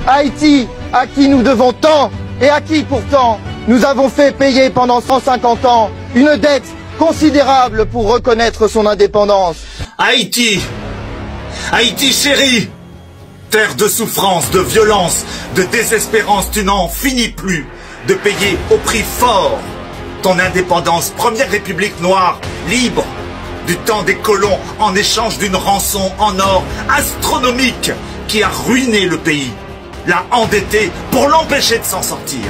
Haïti, à qui nous devons tant et à qui pourtant nous avons fait payer pendant 150 ans une dette considérable pour reconnaître son indépendance. Haïti, Haïti chérie, terre de souffrance, de violence, de désespérance, tu n'en finis plus de payer au prix fort ton indépendance, première république noire, libre, du temps des colons, en échange d'une rançon en or astronomique qui a ruiné le pays, l'a endetté pour l'empêcher de s'en sortir.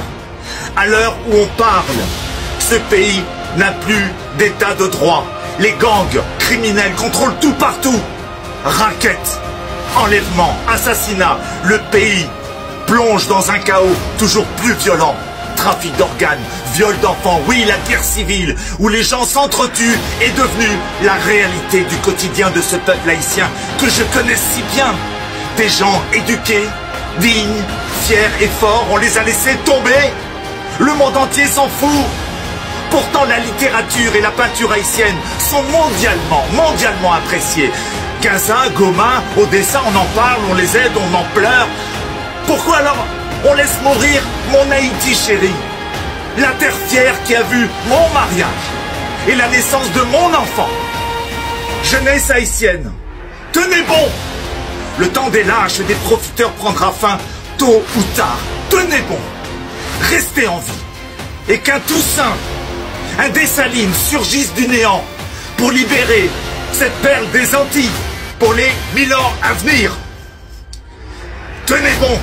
À l'heure où on parle, ce pays n'a plus d'état de droit. Les gangs criminels contrôlent tout partout. Raquettes, enlèvements, assassinats, le pays plonge dans un chaos toujours plus violent. Trafic d'organes, viol d'enfants, oui, la guerre civile, où les gens s'entretuent, est devenue la réalité du quotidien de ce peuple haïtien que je connais si bien. Des gens éduqués, dignes, fiers et forts, on les a laissés tomber. Le monde entier s'en fout. Pourtant, la littérature et la peinture haïtienne sont mondialement appréciées. Gaza, Goma, Odessa, on en parle, on les aide, on en pleure. Pourquoi alors on laisse mourir mon Haïti chérie, la terre fière qui a vu mon mariage et la naissance de mon enfant? Jeunesse haïtienne, tenez bon. Le temps des lâches et des profiteurs prendra fin tôt ou tard. Tenez bon. Restez en vie. Et qu'un Toussaint, un Dessalines surgisse du néant pour libérer cette perle des Antilles pour les 1000 ans à venir. Tenez bon.